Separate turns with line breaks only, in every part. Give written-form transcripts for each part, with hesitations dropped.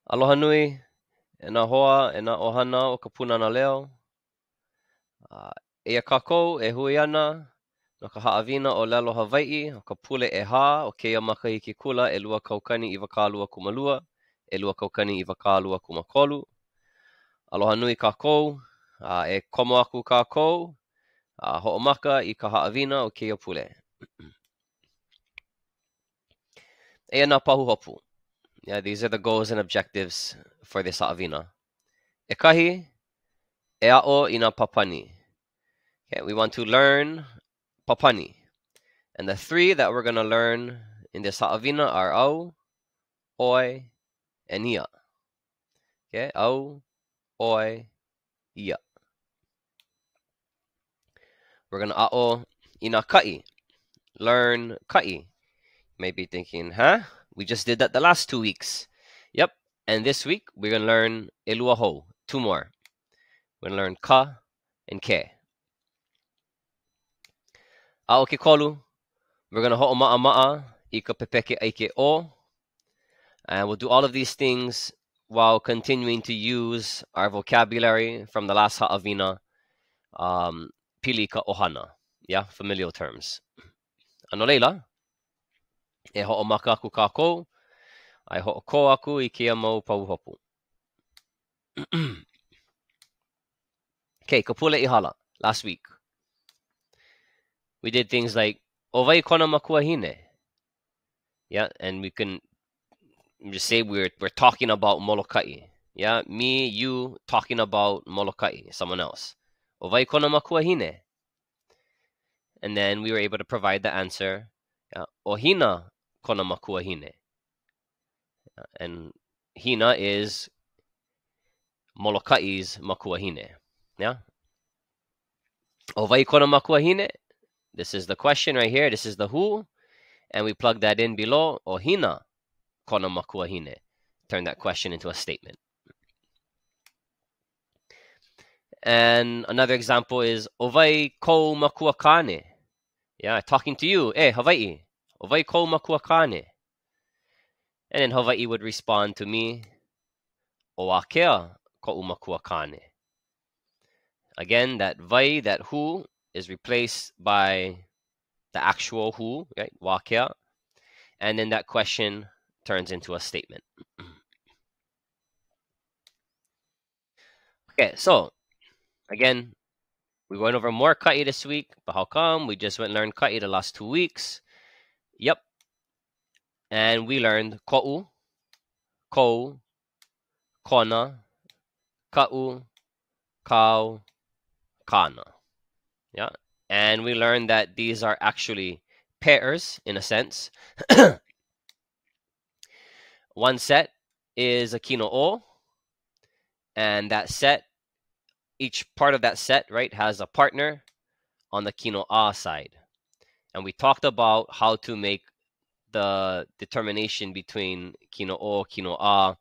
Aloha nui, e nā hoa, e nā ʻohana o ka Pūnana Leo. Eia kākou e hui ana no ka Haʻawina ʻŌlelo Hawaiʻi o ka pule ʻeha o keia makahiki kula 'elua kaukani 2.2 'elua kaukani 2.2. Aloha nui kākou, e komo aku kākou, hoʻomaka i ka Haʻawina o keia pule. Eia nā pahu hopu. Yeah, these are the goals and objectives for this Haʻawina. Ekahi, e a'o i nā papani. Okay, we want to learn papani. And the three that we're going to learn in this Haʻawina are au, oi, and ia. Okay, au, oi, ia. We're going to a'o i nā kaʻi. Learn kaʻi. Maybe thinking, huh? We just did that the last 2 weeks. Yep. And this week, we're going to learn ʻelua hou, 2 more. We're going to learn ka and ke. A'o ke kolu. We're going to ho'oma'a i ka Pepeke ʻAike o. And we'll do all of these things while continuing to use our vocabulary from the last Haʻawina, pili ka ʻohana. Yeah, familial terms. Ano leila, e ho'omaka aku kākou, ai ho'oko aku i kia mau pauhopu. Okay, ka pule ihala, last week. We did things like, owai kona makuahine. Yeah, and we can just say we're talking about Molokai. Yeah, me, you talking about Molokai, someone else. Owai kona makuahine. And then we were able to provide the answer, ohina kona makuahine. And hina is Molokai's makuahine. Yeah. Owai kona makuahine. This is the question right here. This is the who. And we plug that in below. Ohina kona makuahine. Turn that question into a statement. And another example is owai kou makuakane. Yeah, talking to you. Hawaiʻi. Owai kou makuakane. And then Hawaiʻi would respond to me, ʻOakea ko'u makuakane. Again, that vai, that who, is replaced by the actual who, right? Wakea. And then that question turns into a statement. Okay, so again, we went over more kaʻi this week, but how come? We just went and learned kaʻi the last 2 weeks. Yep. And we learned ko'u, kou, kona, ka'u, kau, kana. Yeah. And we learned that these are actually pairs in a sense. One set is a kino o, and that set, each part of that set, right, has a partner on the kino a side. And we talked about how to make the determination between kino o, kino a,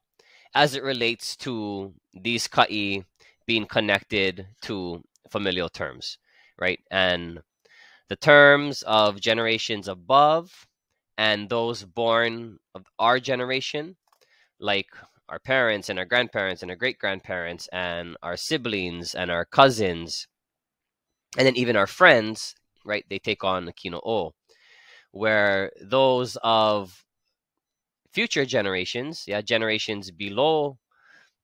as it relates to these kaʻi being connected to familial terms, right? And the terms of generations above and those born of our generation, like our parents and our grandparents and our great-grandparents and our siblings and our cousins, and then even our friends, right? They take on the kino o, where those of future generations, yeah, generations below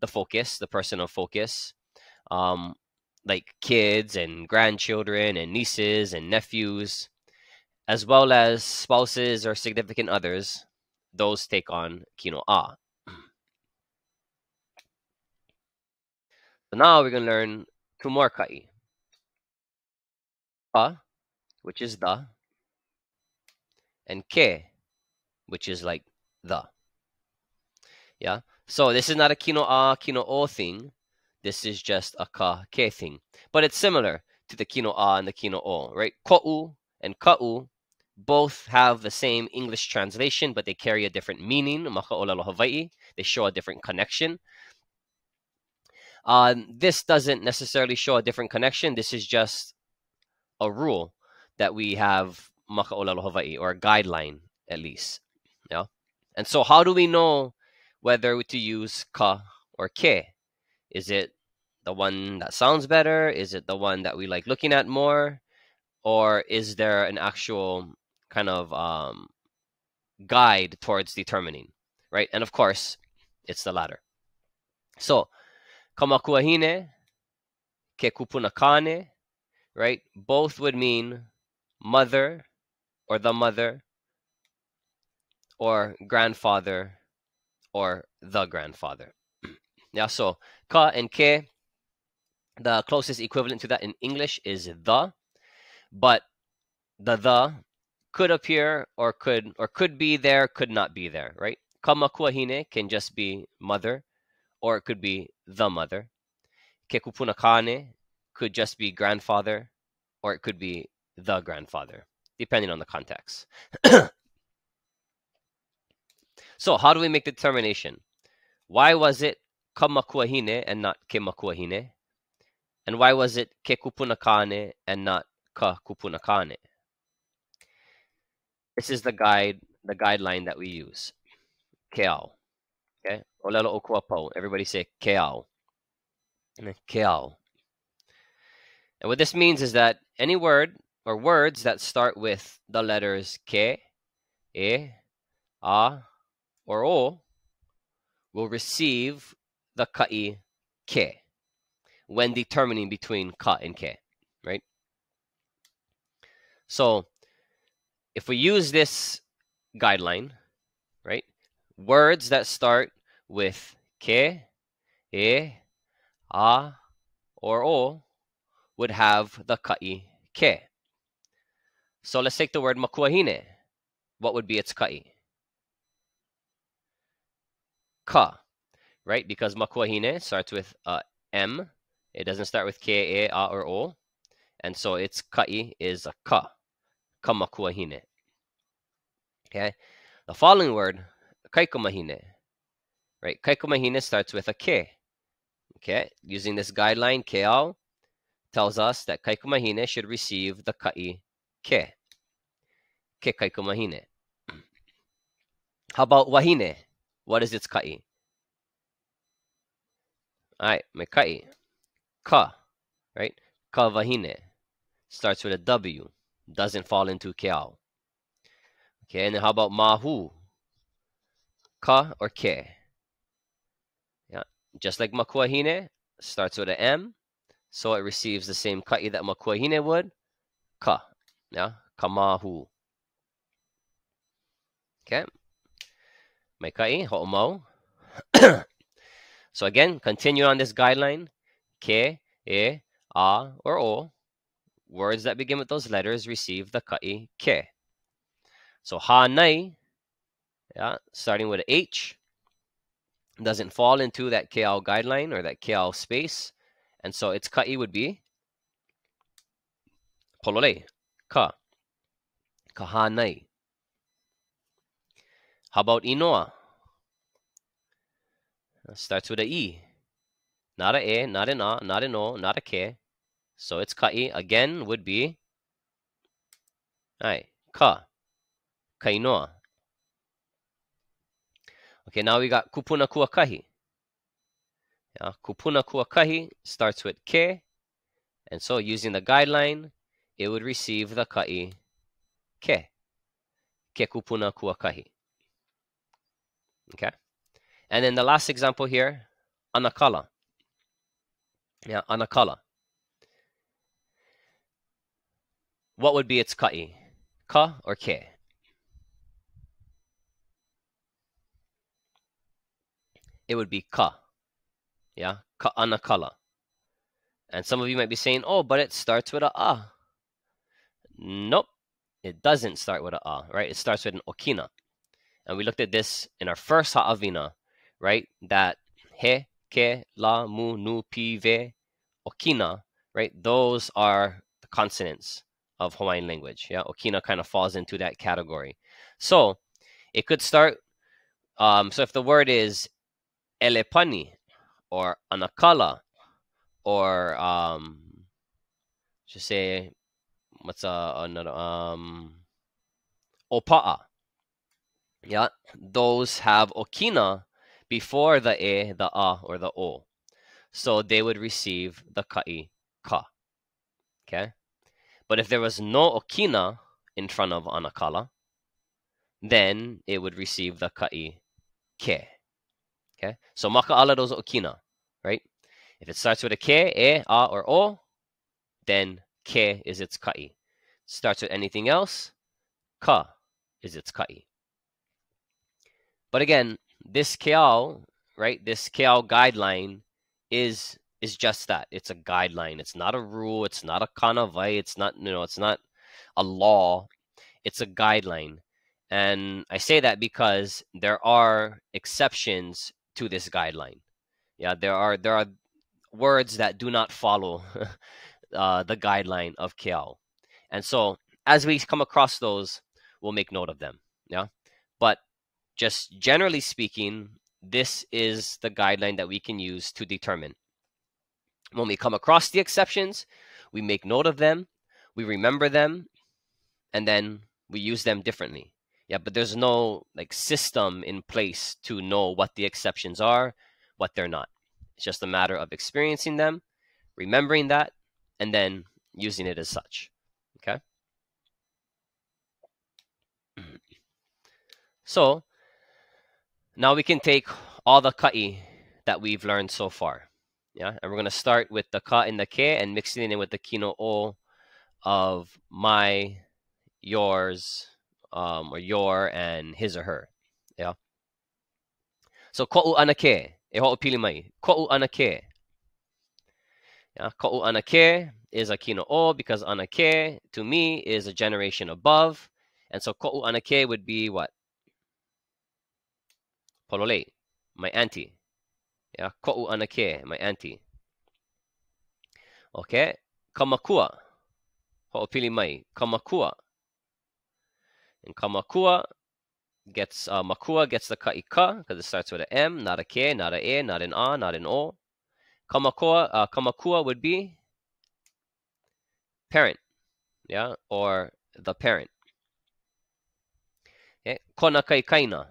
the focus, the person of focus, like kids and grandchildren and nieces and nephews, as well as spouses or significant others, those take on kino a. So now we're going to learn 2 more kaʻi. Ka, which is the, and ke, which is like the. Yeah. So this is not a kino a, kino o thing. This is just a ka, ke thing. But it's similar to the kino a and the kino o, right? Ko'u and ka'u both have the same English translation, but they carry a different meaning. Maka ʻŌlelo Hawaiʻi. They show a different connection. This doesn't necessarily show a different connection. This is just a rule that we have maka ʻŌlelo Hawaiʻi, or a guideline at least. Yeah. And so how do we know whether to use ka or ke. Is it the one that sounds better? Is it the one that we like looking at more? Or is there an actual kind of guide towards determining, right? And of course, it's the latter. So, kamakuahine, ke kupunakane, right? Both would mean mother or the mother or grandfather or the grandfather. Yeah, so ka and ke, the closest equivalent to that in English is the, but the could appear or could be there, could not be there, right? Kamakuahine can just be mother, or it could be the mother. Ke kupunakane could just be grandfather, or it could be the grandfather, depending on the context. So how do we make the determination? Why was it kamakuahine and not ke makuahine? And why was it ke kupunakane and not ka kupunakane? This is the guideline that we use. Keao. Okay? ʻŌlelo okuapo. Everybody say keao. Keao. And what this means is that any word or words that start with the letters ke, e, a, or o will receive the kaʻi ke when determining between ka and ke, right? So if we use this guideline, right, words that start with ke, e, a, or o would have the kaʻi ke. So let's take the word makuahine. What would be its kaʻi? Ka, right? Because makuahine starts with M. It doesn't start with ke, e, a, or o. And so its kaʻi is a ka. Ka makuahine. Okay? The following word, kaikomahine, right? Kaikomahine starts with a ke. Okay? Using this guideline, keao, tells us that kaikomahine should receive the kaʻi ke. Ke kaikomahine. How about wahine? What is its kaʻi? All right, my kaʻi. Ka, right? Ka wahine. Starts with a W. Doesn't fall into keao. Okay, and then how about mahu? Ka or ke? Yeah, just like makuahine, starts with an M. So it receives the same kaʻi that makuahine would. Ka. Yeah, kamahu. Okay. Mai kaʻi, hoʻomau. So again, continue on this guideline. Ke, e, a, or o. Words that begin with those letters receive the kaʻi ke. So hanai, yeah, starting with an H, doesn't fall into that keao guideline or that keao space. And so its kaʻi would be polole, ka, kahanai. How about inoa? Starts with a E. Not a E, not an A, not an O, not a K. So its kaʻi again would be ai, ka, kainoa. Okay, now we got kupuna kuakahi. Yeah, kupuna kuakahi starts with ke, and so using the guideline, it would receive the kaʻi ke. Ke kupuna kuakahi. Okay? And then the last example here, anakala. Yeah, anakala. What would be its kaʻi? Ka or ke? It would be ka. Yeah, ka anakala. And some of you might be saying, oh, but it starts with a a. Nope, it doesn't start with a a, right? It starts with an okina. And we looked at this in our first Haʻawina, right? That he, ke, la, mu, nu, pi, ve, okina, right? Those are the consonants of Hawaiian language. Yeah, okina kind of falls into that category. So it could start, so if the word is elepani or anakala or just say what's another opa'a. Yeah, those have okina before the e, the a, or the o. So they would receive the kaʻi ka. Okay? But if there was no okina in front of anakala, then it would receive the kaʻi ke. Okay? So makaʻala those okina, right? If it starts with a ke, e, a, or o, then ke is its kaʻi. Starts with anything else, ka is its kaʻi. But again, this keao, right? This keao guideline is just that. It's a guideline. It's not a rule. It's not a kanawai. It's not, it's not a law. It's a guideline. And I say that because there are exceptions to this guideline. Yeah, there are words that do not follow the guideline of keao. And so as we come across those, we'll make note of them. Yeah. But just generally speaking, this is the guideline that we can use to determine. When we come across the exceptions, we make note of them, we remember them, and then we use them differently. Yeah, but there's no like system in place to know what the exceptions are, what they're not. It's just a matter of experiencing them, remembering that, and then using it as such. Okay? So now we can take all the kaʻi that we've learned so far. Yeah, and we're going to start with the ka and the ke and mixing it in with the kino o of my, yours, or your, and his or her. Yeah. So ko'u ana ke, e ho'opili mai. Ko'u ana ke. Yeah, ko'u ana ke is a kino o because ana ke to me is a generation above, and so ko'u ana ke would be what? Polole, my auntie. Yeah, ko'u ana ke, my auntie. Okay, kamakua, ho'opili mai, kamakua. And kamakua gets, makua gets the kaʻi ka because it starts with an M, not a ke, not a e, not an a, not an o. Kamakua would be parent, yeah, or the parent. Okay, kona kai kaina,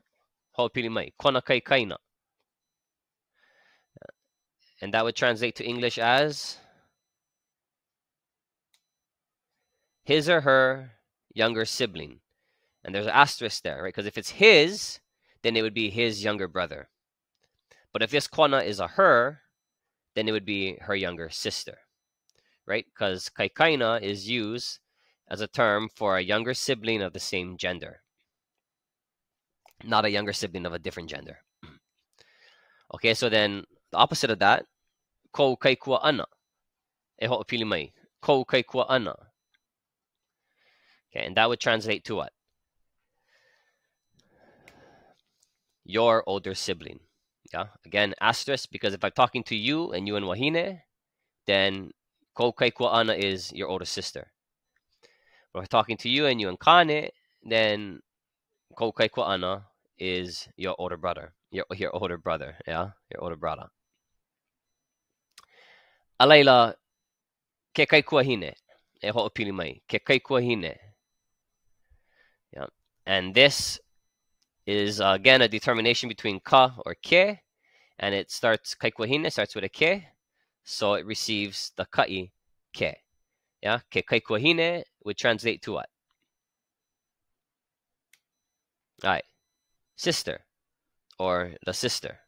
ho'opili mai, kona kai kaina. And that would translate to English as his or her younger sibling. And there's an asterisk there, right? Because if it's his, then it would be his younger brother. But if this kona is a her, then it would be her younger sister, right? Because kaikaina is used as a term for a younger sibling of the same gender, not a younger sibling of a different gender. Okay, so then the opposite of that, ko kaikua ana, e ho'opili mai, ko kaikua ana. Okay, and that would translate to what? Your older sibling. Yeah, again, asterisk, because if I'm talking to you and you and Wahine, then ko kaikua ana is your older sister. If I'm talking to you and you and Kane, then ko kaikua ana is your older brother. Your older brother, yeah, your older brother. Alaila, ke kaikua hine, e ho'opili mai, ke kaikua hine. Yeah, and this is again a determination between ka or ke, and it starts, kaikua hine starts with a ke, so it receives the kaʻi ke. Yeah, ke kaikua hine would translate to what? All right, sister, or the sister.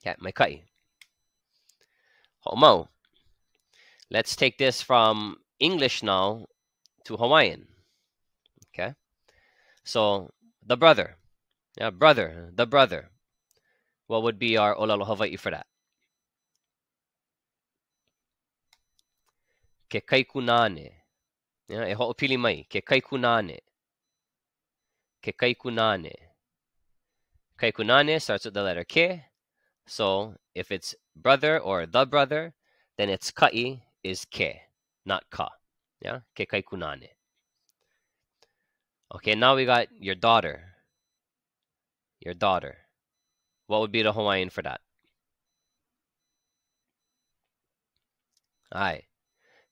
Yeah, mai kaʻi. Ho'omau. Let's take this from English now to Hawaiian. Okay, so the brother. Yeah, brother, the brother. What would be our ʻŌlelo Hawaiʻi for that? Ke kaikunane. Yeah, e ho'opili mai, ke kaikunane. Ke kaikunane. Kaikunane starts with the letter ke. So if it's brother or the brother, then its kaʻi is ke, not ka. Yeah, ke kaikunane. Okay, now we got your daughter. Your daughter. What would be the Hawaiian for that? Ai.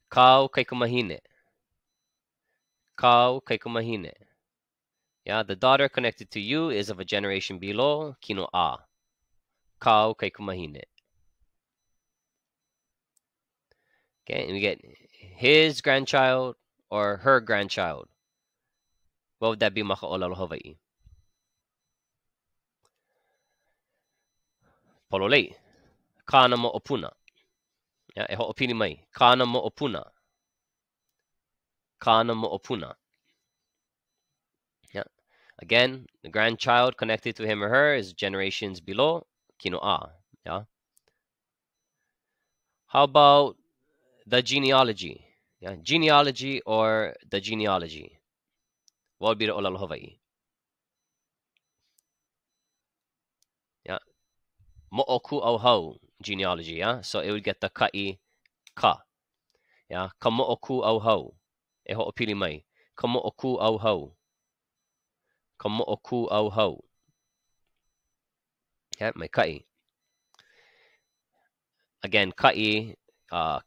Kau kaikumahine. Kau kaikumahine. Yeah, the daughter connected to you is of a generation below, kino a. Kau kai kumahine. Okay, and we get his grandchild or her grandchild. What would that be, maka'olelo Hawaiʻi? Pololei. Kana mo opuna. Yeah, e ho'opili mai. Kana mo opuna. Kana mo opuna. Yeah. Again, the grandchild connected to him or her is generations below, kino a. Yeah. How about the genealogy? Yeah, genealogy or the genealogy. What would be the olelo Hawaiʻi? Yeah. Mo'oku au hau genealogy. Yeah. So it would get the kaʻi ka. Yeah. Ka mo'oku au hau. E ho'opili mai. Ka mo'oku au hau. Ka mo'oku au hau. Yeah, mai kaʻi. Again, kaʻi,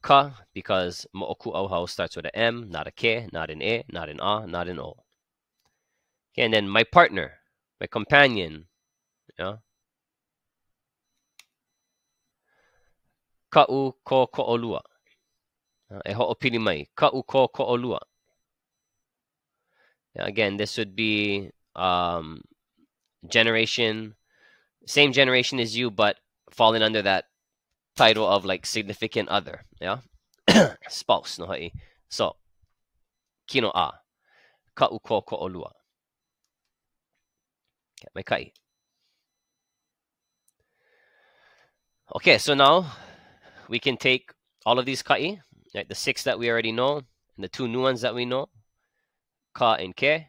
ka, because mo'oku au hau starts with an M, not a ke, not an e, not an a, not an o. Okay, and then my partner, my companion, yeah. Ka'u ko ko'olua. E ho'opili mai. Ka'u ko ko'olua. Yeah, again, this would be generation, same generation as you, but falling under that title of like significant other. Yeah, spouse no ha'i. So kino a. Ka'u ko ko'olua. Okay, mai ka'i. Okay, so now we can take all of these ka'i, right, the 6 that we already know, and the 2 new ones that we know, ka and ke,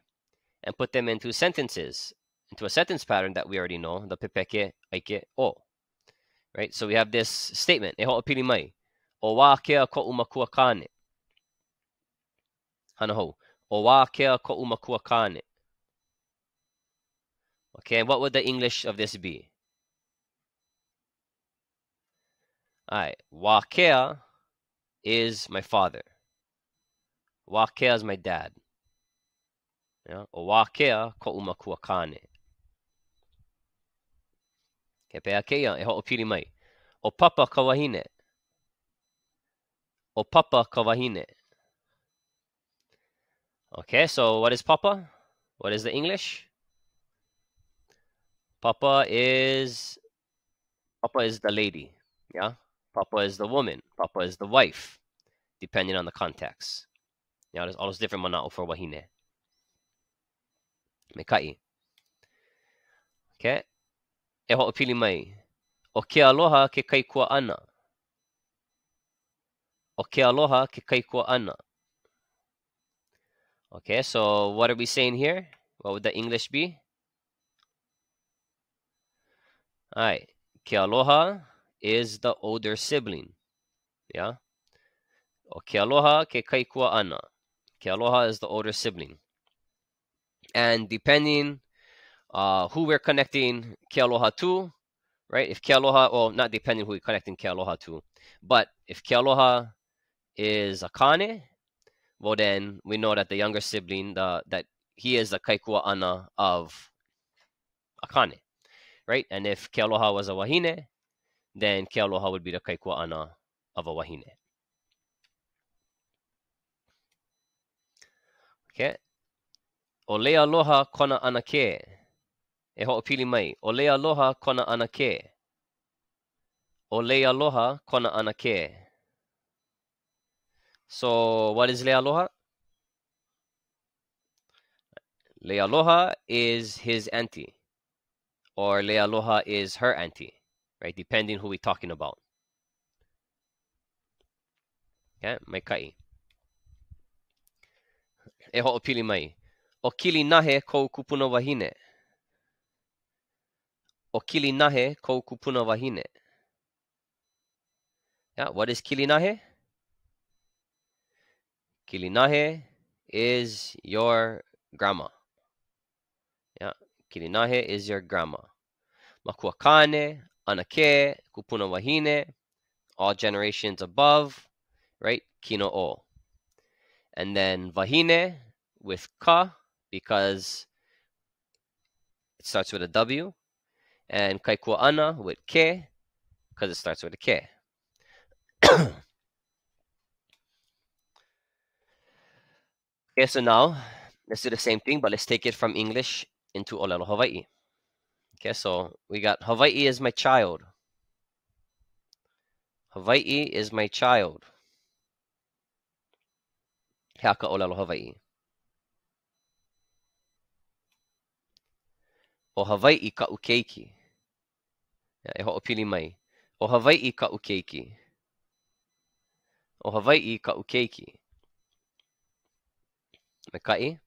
and put them into sentences, into a sentence pattern that we already know, the Pepeke, ʻAike, o. Right, so we have this statement, e ho'opili mai, o wā kea ko'u makua kāne. Hana hou, o wā kea ko'u makua kāne. Okay, and what would the English of this be? All right, wā kea is my father. Wā kea is my dad. Yeah, o wā kea ko'u makua kāne. Ke pea keia, e ho'opili mai. O papa ka wahine. O papa ka wahine. Okay, so what is papa? What is the English? Papa is the lady. Yeah, papa is the woman. Papa is the wife, depending on the context. Yeah, there's all those different mana'o for wahine. Me ka'i. Okay, e ho'opili mai. O ke aloha ke kaikua ana. O ke aloha ke kaikua ana. Okay, so what are we saying here? What would the English be? All right, ke aloha is the older sibling. Yeah. O ke aloha ke kaikua ana. Ke aloha is the older sibling. And depending who we're connecting ke aloha to, right? If ke aloha, well, not depending who we're connecting ke aloha to, but if ke aloha is a kane, well, then we know that the younger sibling, that he is the kaikua ana of a kane, right? And if ke aloha was a wahine, then ke aloha would be the kaikua ana of a wahine. Okay. O lea aloha kona ana ke. E ho'opili mai. O lea aloha kona ana ke. O lea aloha kona ana ke. So what is lea aloha? Lea aloha is his auntie. Or lea aloha is her auntie. Right? Depending who we're talking about. Okay, mai ka'i. E ho'opili mai. O kili nahe kou kupuna wahine. O kili nahe kou kupuna wahine. Yeah, what is kili nahe? Kili nahe is your grandma. Yeah, kili nahe is your grandma. Makua kane, anake, kupuna wahine, all generations above, right? Kino o. And then wahine with ka, because it starts with a W. And kaikuaʻana with ke, because it starts with a ke. Okay, so now let's do the same thing, but let's take it from English into ʻŌlelo Hawaiʻi. Okay, so we got Hawaiʻi is my child. Hawaiʻi is my child. He ka ʻŌlelo Hawaiʻi. O Hawaiʻi ka'u keiki. E hoʻopili mai. O Hawaiʻi ka'u keiki. O Hawaiʻi ka'u keiki. Me kaʻi.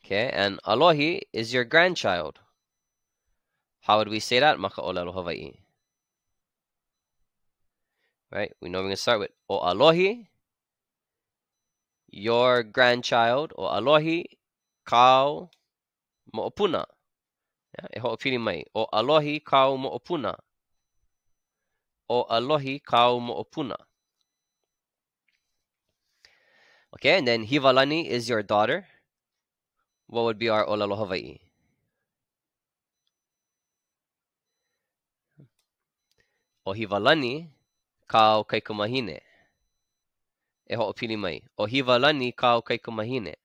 Okay, and alohi is your grandchild. How would we say that? Ma ka ʻŌlelo Hawaiʻi. Right? We know we're going to start with o alohi, your grandchild. O alohi kau mo'opuna. E ho'opili mai. O alohi kau mo'opuna. O alohi kau mo'opuna. Okay, and then Hivalani is your daughter. What would be our ʻŌlelo Hawaiʻi? O Hivalani kau kaikumahine. E ho'opili mai. O Hivalani kau kaikumahine.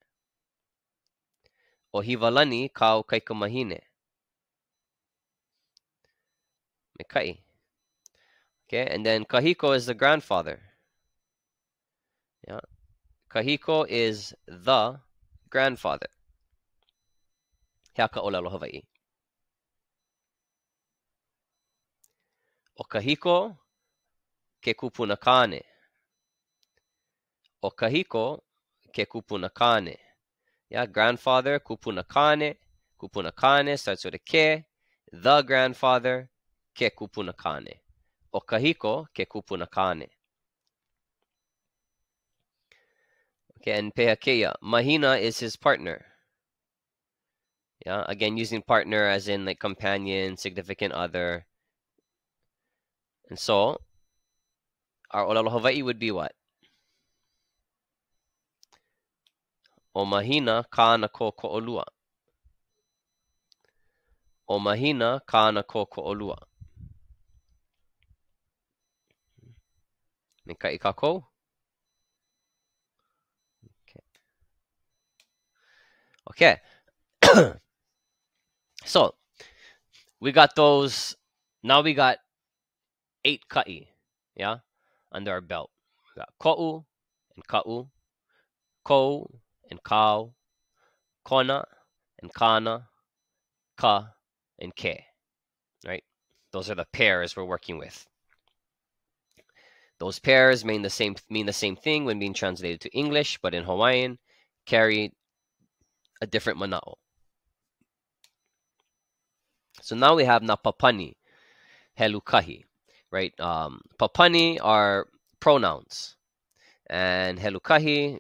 O Hivalani kau kaikumahine. Me kaʻi. Okay, and then Kahiko is the grandfather. Yeah. Kahiko is the grandfather. Hea ka ʻŌlelo Hawaiʻi. O Kahiko ke kupuna kane. O Kahiko ke kupuna kane. Yeah, grandfather, kupuna kane. Kupuna kane starts with a ke. The grandfather, ke kupuna kane. O Kahiko ke kupuna kane. Okay, and Pehakea, Mahina is his partner. Yeah, again, using partner as in like companion, significant other. And so, our ʻŌlelo Hawaiʻi would be what? O mahina kāna ko koʻolua. O mahina kāna ko koʻolua. Me kaʻi kākou? Okay. So, we got those. Now we got 8 kaʻi, yeah, under our belt. We got koʻu and ka'u, kou and kau, kona and kana, ka and ke, right? Those are the pairs we're working with. Those pairs mean the same thing when being translated to English, but in Hawaiian, carry a different mana'o. So now we have na papani, helukahi, right? Papani are pronouns, and helukahi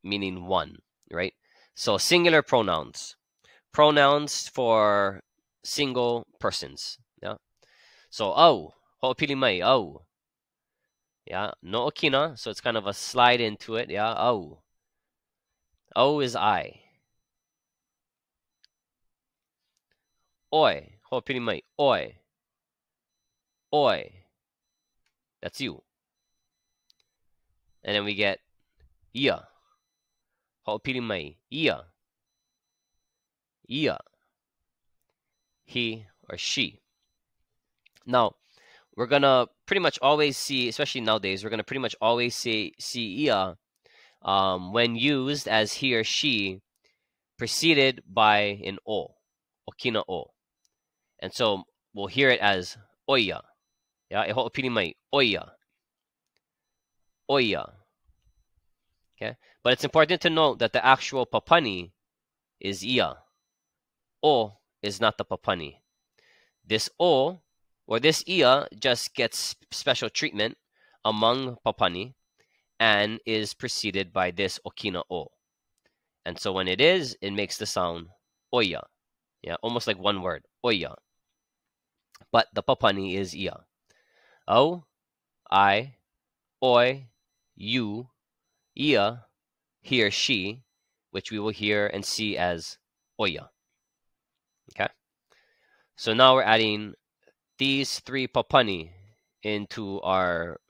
meaning one, right? So singular pronouns for single persons, yeah. So au, ho'opili mai, au, yeah, no okina, so it's kind of a slide into it, yeah, au. Au is I. Oi, ho'opili mai, oi. Oi, that's you. And then we get ia. Ho'opili mai, ia. Ia. He or she. Now, we're gonna pretty much always see, especially nowadays, we're gonna pretty much always see ia when used as he or she preceded by an o, okina o. And so we'll hear it as oia. Yeah, e ho'opili mai, oia. Oia. Okay? But it's important to note that the actual papani is ia. O is not the papani. This o, or this ia, just gets special treatment among papani and is preceded by this okina o. And so when it is, it makes the sound oia. Yeah, almost like one word, oia. But the papani is ia. Au, I, oi, you, ia, he or she, which we will hear and see as oia. Okay. So now we're adding these 3 papani into our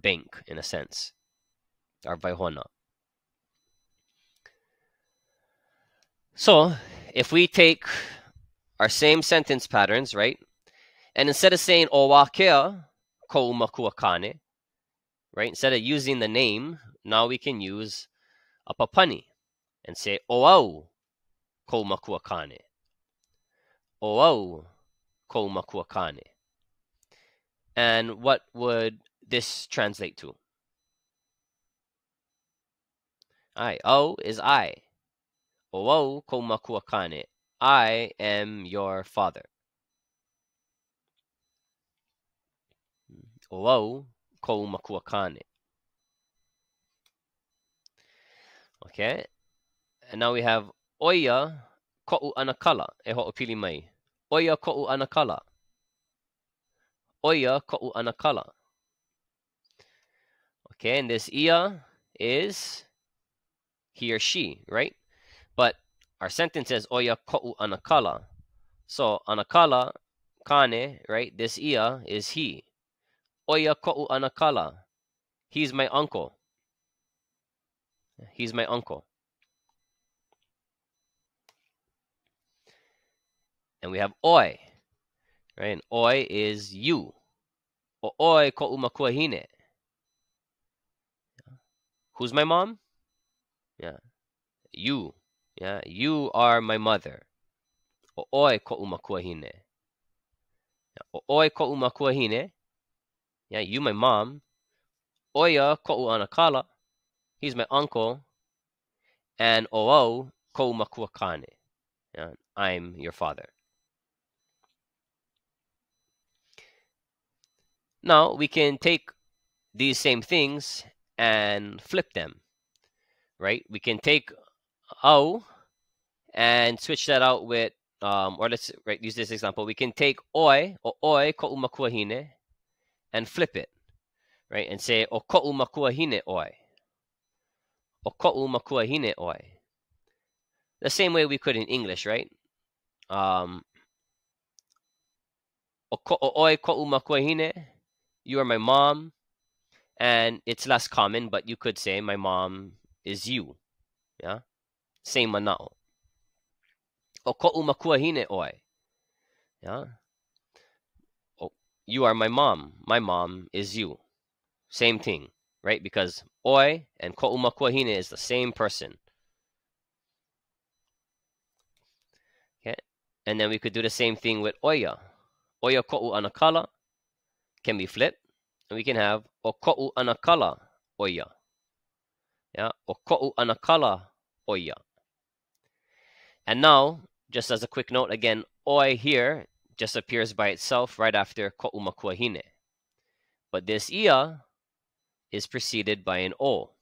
bank, in a sense, our vaihona. So if we take our same sentence patterns, right, and instead of saying o wakea ko makuakane, right, instead of using the name, now we can use a papani and say o au ko makuakane, o au ko makuakane. And what would this translate to? O is I. O au ko makuakane. I am your father. O au ko makuakane. Okay. And now we have oia ko'u anakala e ho'opili mai. Oia ko'u anakala. Oia ko'u anakala. Okay, and this ia is he or she, right? But our sentence says oia ko'u anakala. So anakala, kane, right? This ia is he. Oia ko'u anakala. He's my uncle. He's my uncle. And we have oi, right? And oi is you. O oi ko'u makuahine. Who's my mom? Yeah. You. Yeah. You are my mother. O oi ko'u makuahine. O oi ko'u makuahine. Yeah, you my mom. Oia ko'u anakala. He's my uncle. And o'o ko'u makuakane. Yeah, I'm your father. Now we can take these same things and flip them, right? We can take au and switch that out with, or let's use this example. We can take oi or oi ko'u makuahine and flip it, right? And say o ko'u makuahine oi. O ko'u makuahine oi. The same way we could in English, right? O oi ko'u makuahine. You are my mom. And it's less common, but you could say my mom is you. Yeah? Same manao. O ko'u makuahine oi. Yeah? Oh, you are my mom. My mom is you. Same thing, right? Because oi and ko'u makuahine is the same person. Okay? And then we could do the same thing with oia. Oia ko'u anakala can be flipped. And we can have o ko'u anakala oia. Yeah? O ko'u anakala oia. And now, just as a quick note, again, oi here just appears by itself right after ko'u makuahine. But this ia is preceded by an o.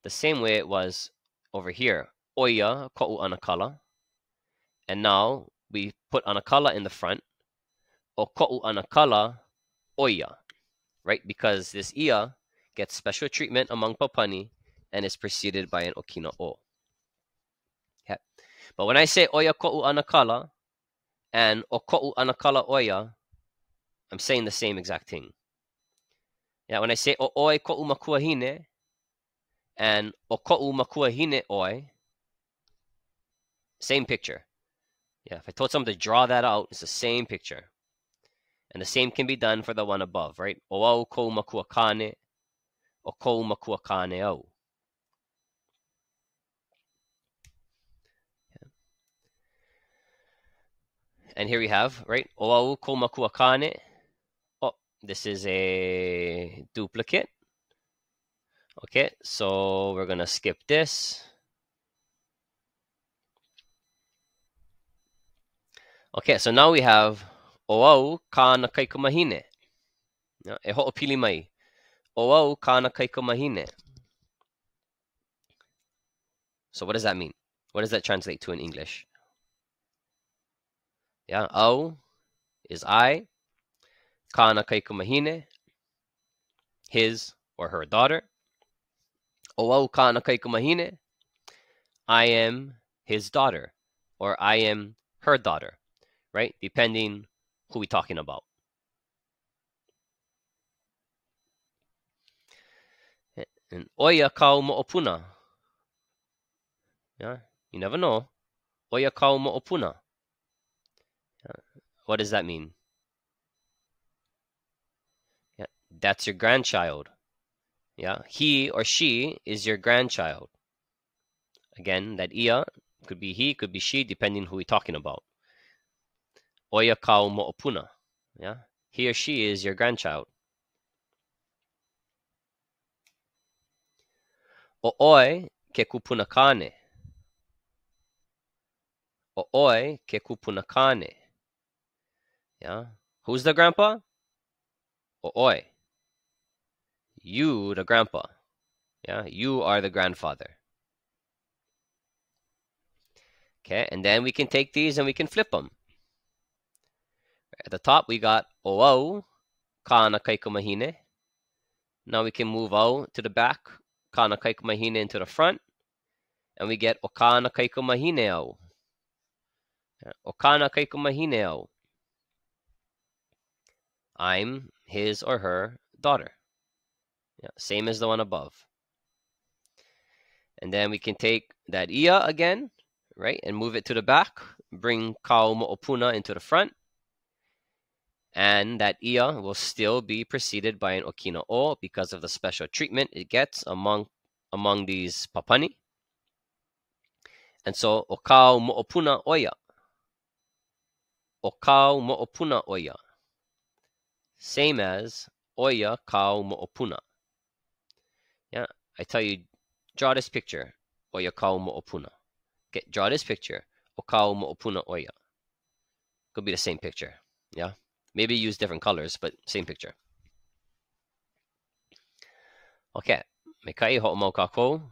The same way it was over here. Oia ko'u anakala. And now we put anakala in the front. O ko'u anakala oia. Right? Because this ia gets special treatment among papani and is preceded by an okina o. Okay. But when I say oia ko'u anakala and o ko'u anakala oia, I'm saying the same exact thing. Yeah, when I say o oi ko'u makuahine and o ko'u makuahine oi, same picture. Yeah, if I told someone to draw that out, it's the same picture. And the same can be done for the one above, right? O au ko'u makuakane, o ko'u makuakane au. And here we have, right? O au ko'u makuakane. Oh, this is a duplicate. Okay, so we're going to skip this. Okay, so now we have o au ka nakaikumahine. E ho'opili mai. O au ka nakaikumahine. So what does that mean? What does that translate to in English? Yeah, au is I. Ka nakaikumahine, his or her daughter. O au ka nakaikumahine, I am his daughter, or I am her daughter, right? Depending who we're talking about. And oia kau mo'opuna. Yeah, you never know. Oia kau mo'opuna. What does that mean? Yeah, that's your grandchild. Yeah, he or she is your grandchild. Again, that ia could be he, could be she, depending who we're talking about. Oia kau mo'opuna. Yeah, he or she is your grandchild. O'oi ke kupunakane. O'oi ke kupunakane. Yeah, who's the grandpa? O'oi. You, the grandpa. Yeah, you are the grandfather. Okay, and then we can take these and we can flip them. At the top, we got o'au, kana kaikumahine. Now we can move au to the back, kana kaikumahine into the front, and we get okana kaikumahine au. Okana kaikumahine au. I'm his or her daughter. Yeah, same as the one above. And then we can take that ia again, right, and move it to the back, bring kau mo'opuna into the front, and that ia will still be preceded by an okina o because of the special treatment it gets among these papani. And so okau mo'opuna oia. Okau mo'opuna oia. Same as oia kau mo'opuna. Yeah, I tell you, draw this picture. Oia kau mo'opuna. Okay, draw this picture. Okau mo'opuna oia. Could be the same picture. Yeah, maybe use different colors, but same picture. Okay, me kaʻi ho'omau kākou.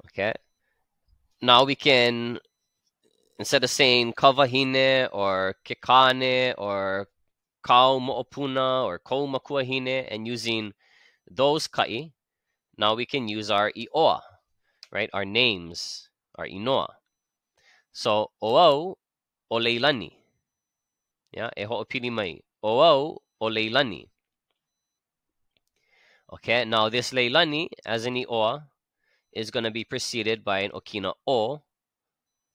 Okay, now we can, instead of saying kawahine or kekane or kau mo'opuna or kou makuahine and using those kaʻi, now we can use our ʻioa, right? Our names, our inoa. So, o'au o leilani. Yeah, e ho'opili mai. O'au o leilani. Okay, now this leilani, as an ʻioa, is going to be preceded by an okina o,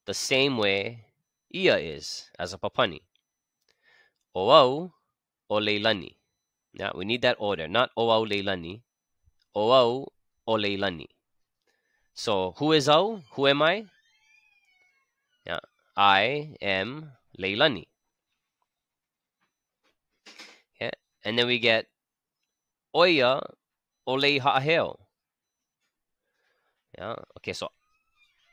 the same way ia is as a papani. O'au o leilani. Yeah, we need that order, not o'au leilani. O'au o leilani. So, who is au? Who am I? Yeah, I am leilani. Yeah, and then we get oia o lei ha'aheo. Yeah, okay, so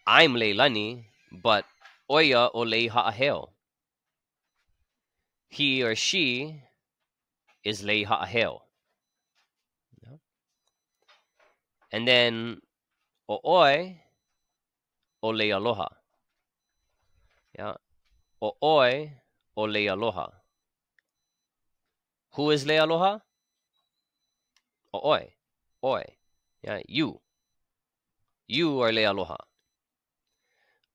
I'm leilani, but oia o lei ha'aheo. He or she is lei ha'aheo. Yeah. And then o'oi o lei aloha. Yeah, o'oi o lei aloha. Who is lei aloha? O'oi. Oi. Yeah, you. You are lei aloha.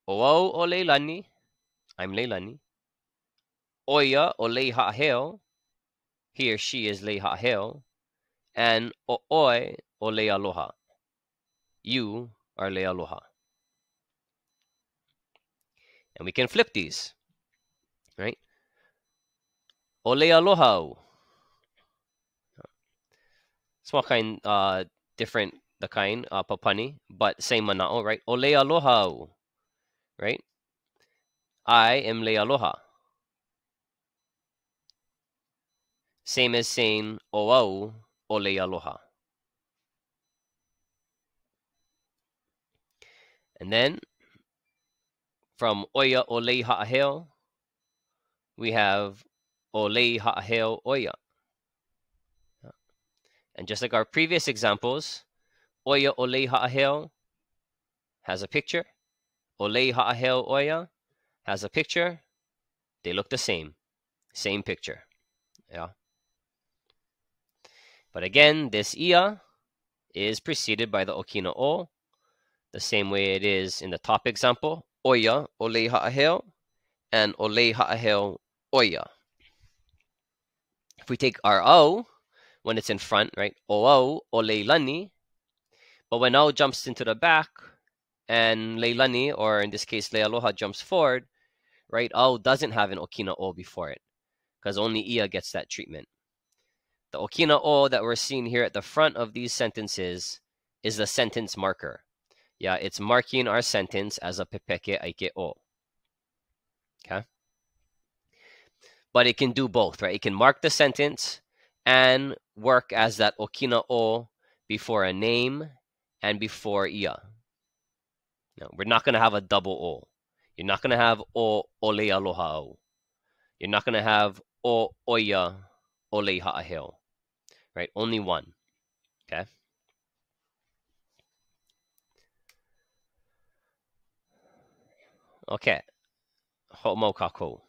O'au o leilani. I'm leilani. Oia o lei ha'aheo. He or she is lei ha'aheo. And o'oi o lei aloha. You are lei aloha. And we can flip these, right? O lei aloha. Small kind, different the kind, papani, but same mana'o, right? O lei aloha, right? I am lei aloha. Same as saying o'au o lei aloha. And then from oia o lei ha'aheo, we have o lei ha'aheo oia. And just like our previous examples, oia o lei ha'aheo has a picture. O lei ha'aheo oia has a picture. They look the same. Same picture. Yeah. But again, this ia is preceded by the okina o the same way it is in the top example. Oia, olei haʻaheo, and olei haʻaheo oia. If we take our o, when it's in front, right? O, olei lani. But when o jumps into the back, and leilani, or in this case, lealoha, jumps forward, right? O doesn't have an okina o before it, because only ia gets that treatment. The okina o that we're seeing here at the front of these sentences is the sentence marker. Yeah, it's marking our sentence as a pepeke ʻaike o. Okay? But it can do both, right? It can mark the sentence and work as that okina o before a name and before ia. No, we're not going to have a double o. You're not going to have o ole aloha o. You're not going to have o oia ole haʻaheo. Right? Only one. Okay? Okay. Ho'omau kākou.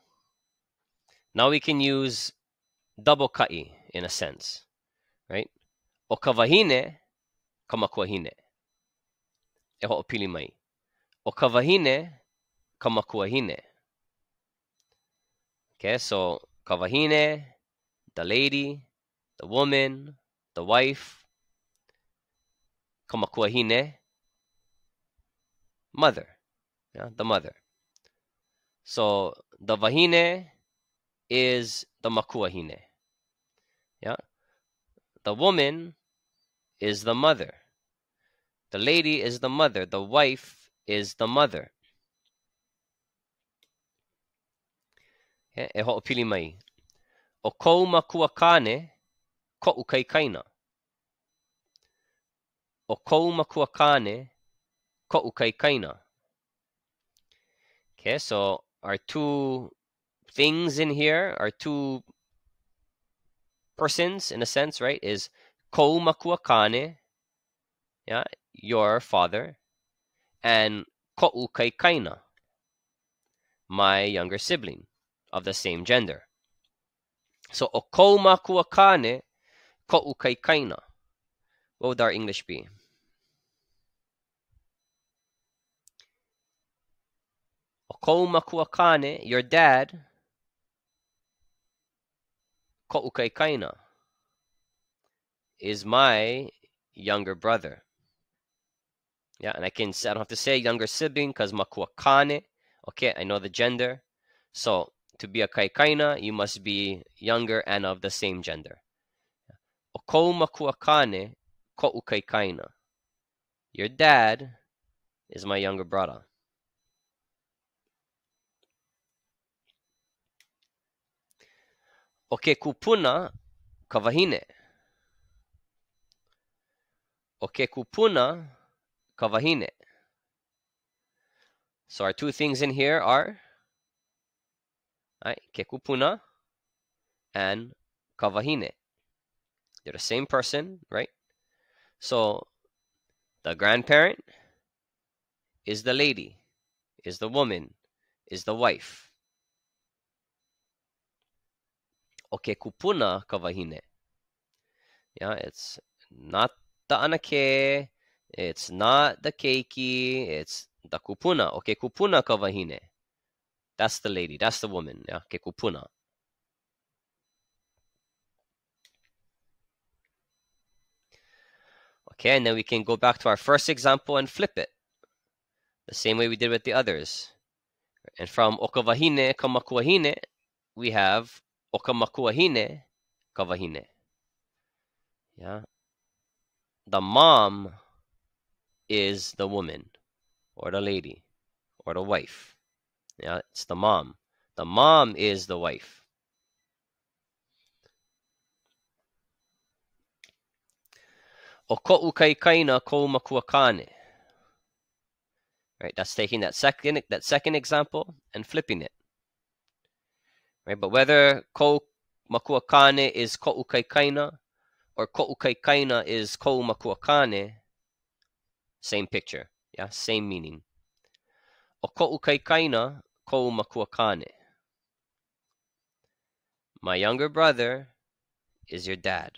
Now we can use double kaʻi in a sense. Right? O ka wahine, ka makuahine. E ho'opili mai. O ka wahine, ka makuahine. Okay, so ka wahine, the lady, the woman, the wife. Ka makuahine, mother. Yeah, the mother. So the wahine is the makuahine. Yeah. The woman is the mother. The lady is the mother. The wife is the mother. Okay, e ho'opili mai. O kou makuakane, ko'u kaikaina. O kou makuakane, ko'u kaikaina. Okay, so our two things in here, our two persons in a sense, right, is kou makuakane, yeah, your father, and ko'u kaikaina, my younger sibling of the same gender. So o kou makuakane, ko'u kaikaina. What would our English be? O kou makuakane, your dad, ko'u kaikaina, is my younger brother. Yeah, and I don't have to say younger sibling because makuakane. Okay, I know the gender. So to be a kaikaina, you must be younger and of the same gender. O kou makuakane, ko'u kaikaina. Your dad is my younger brother. O ke kupuna ka wahine. O ke kupuna ka wahine. So our two things in here are ke kupuna and ka wahine. They're the same person, right? So the grandparent is the lady, is the woman, is the wife. O ke kupuna ka wahine. Yeah, it's not the anake, it's not the keiki, it's the kupuna. O ke kupuna ka wahine. That's the lady, that's the woman. Yeah, ke kupuna. Okay, and then we can go back to our first example and flip it. The same way we did with the others. And from o ka wahine ka makuahine, we have o ka makuahine ka wahine. Yeah. The mom is the woman, or the lady, or the wife. Yeah, it's the mom. The mom is the wife. O ko'u kaikaina kou makuakane. Right, that's taking that second example and flipping it. Right, but whether kou makuakane is ko'u kaikaina or ko'u kaikaina is kou makuakane, same picture. Yeah, same meaning. O ko'u kaikaina kou makuakane. My younger brother is your dad.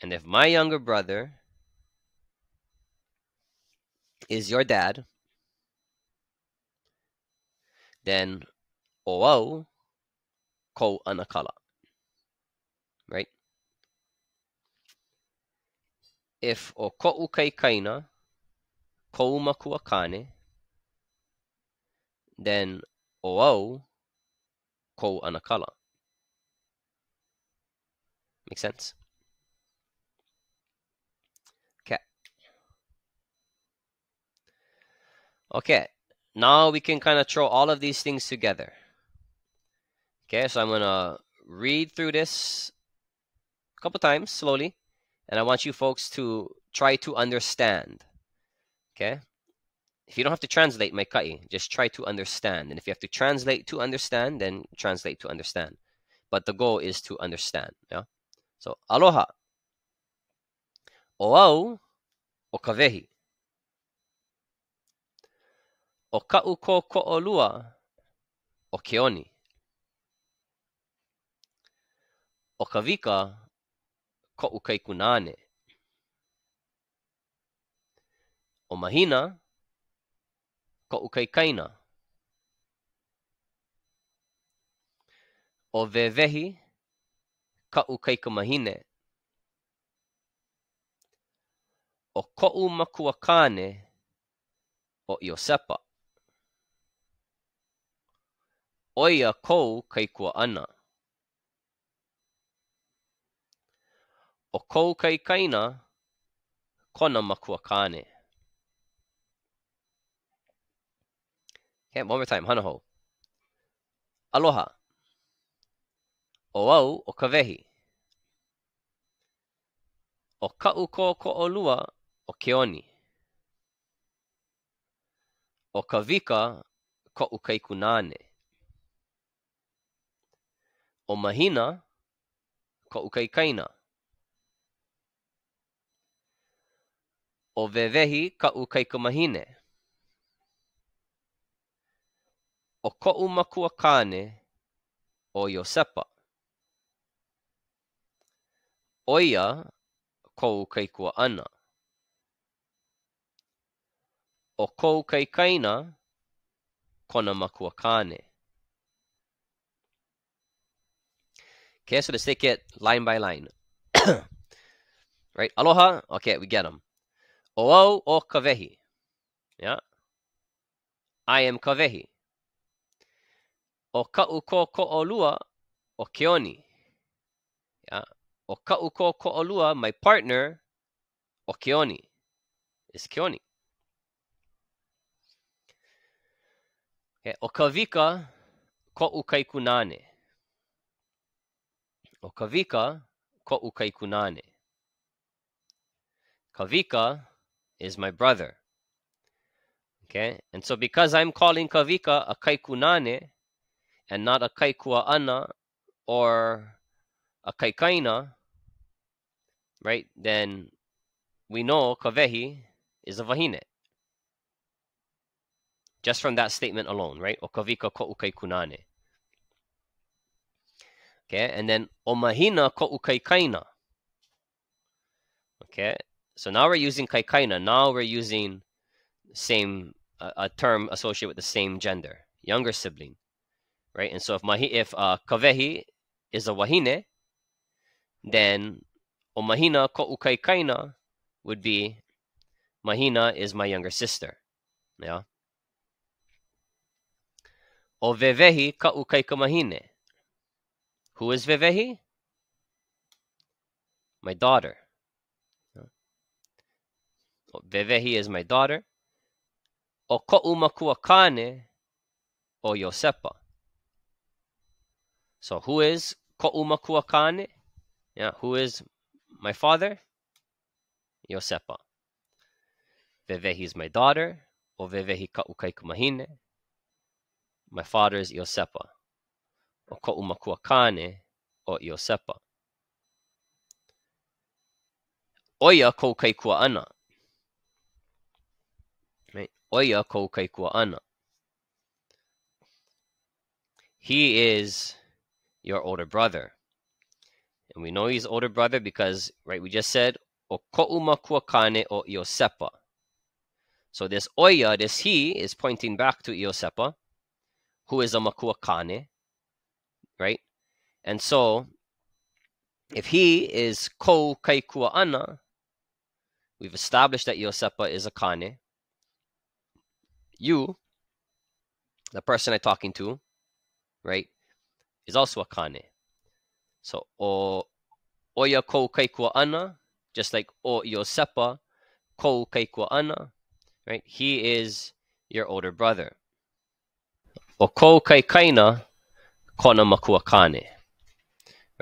And if my younger brother is your dad, then o'au ko anakala, right? If o ko'u kaikaina kou makua kane, then o'au ko anakala. Make sense? Okay. Okay. Now we can kind of throw all of these things together. Okay, so I'm gonna read through this a couple times slowly, and I want you folks to try to understand. Okay? If you don't have to translate my kaʻi, just try to understand. And if you have to translate to understand, then translate to understand. But the goal is to understand. Yeah. So aloha. O'au o kawehi. O ka'u ko ko'olua o keoni. O kawika ko'u kaikunane. O mahina ko'u kaikaina. O wewehi ka'u kaikamahine. O ko'u makuakane o iosepa. Oia kou kaikua ana. O kou kaikaina kona makuakane. Okay, one more time. Hanaho. Aloha. O'au o kawehi. O ka'u ko ko'olua o keoni. O kawika ko'u kaikunane. O mahina ko'u kaikaina. O wewehi ka'u kaikamahine. O ko'u makuakane o iosepa. Oia kou kaikua ana. O kou kaikaina kona makuakane. Okay, so let's take it line by line. Right? Aloha. Okay, we get them. O'au o kawehi. Yeah. I am kawehi. O ka'u ko ko'olua o keoni. Yeah. O ka'u ko ko'olua, my partner, o keoni, is keoni. Okay. O kawika ko'u kaikunane. O kawika ko'u kaikunane. Kawika is my brother. Okay, and so because I'm calling kawika a kaikunane and not a kaikua ana or a kaikaina, right, then we know kawehi is a wahine. Just from that statement alone, right? O kawika ko'u kaikunane. Okay, and then o mahina ko'u kaikaina. Okay, so now we're using kaikaina. Now we're using same a term associated with the same gender, younger sibling, right? And so if kawehi is a wahine, then o mahina ko'u kaikaina would be mahina is my younger sister. Yeah. O wewehi ka'u kaikamahine. Who is wewehi? My daughter. Wewehi is my daughter. O ko'u makuakane o iosepa. So who is ko'u makuakane? Yeah, who is my father? Iosepa. Wewehi is my daughter. O wewehi ka'u kaikamahine. My father is Iosepa. O ko'u makuakane o Iosepa. Oia kou kaikua ana. Right? Oia kou kaikua ana. He is your older brother. And we know he's older brother because, right, we just said, o ko'u makuakane o Iosepa. So this oia, this he, is pointing back to Iosepa, who is a makua kane, right? And so, if he is ko kai kua ana, we've established that Iosepa is a kane. You, the person I'm talking to, right, is also a kane. So, oia ko kai kua ana, just like o Iosepa ko kai kua ana, right? He is your older brother. O ko kai kaina kona makua kane,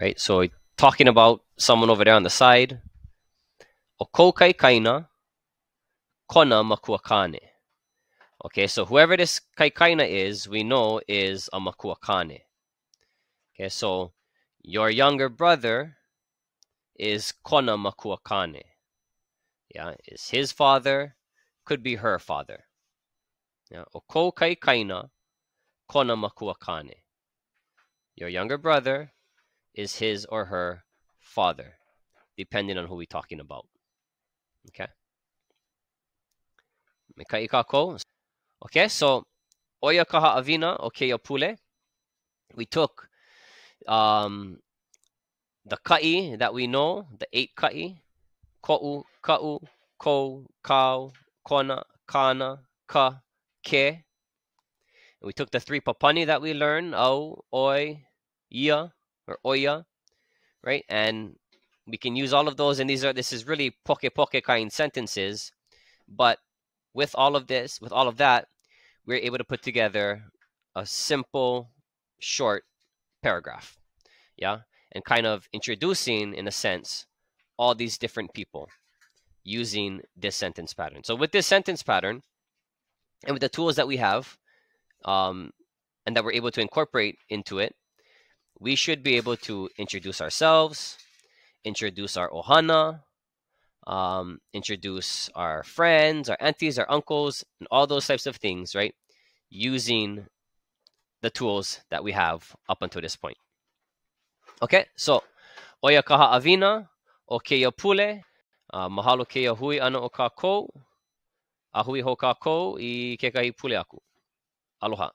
right? So talking about someone over there on the side. O ko kai kaina kona makua kane. Okay, so whoever this kai kaina is, we know is a makua kane. Okay, so your younger brother is kona makua kane. Yeah, is his father, could be her father. Yeah, o ko kai kaina kona makua kane. Your younger brother is his or her father, depending on who we're talking about. Okay. Okay, so oia ka haʻawina o keia pule. We took the kaʻi that we know, the 8 kaʻi, koʻu, ka'u, kou, kau, kona, kana, ka, ke. And we took the 3 papani that we learned, au, oi, ia, or oia, right? And we can use all of those, and this is really poke kind sentences, but with all of that, we're able to put together a simple, short paragraph, yeah? And kind of introducing, in a sense, all these different people using this sentence pattern. So with this sentence pattern, and with the tools that we have, and that we're able to incorporate into it, we should be able to introduce ourselves, introduce our ʻohana, introduce our friends, our aunties, our uncles, and all those types of things, right? Using the tools that we have up until this point. Okay, so oia ka haʻawina o keia pule, mahalo keia hui ana o kākou, a hui ho kākou I kekahi pule aku. Aloha.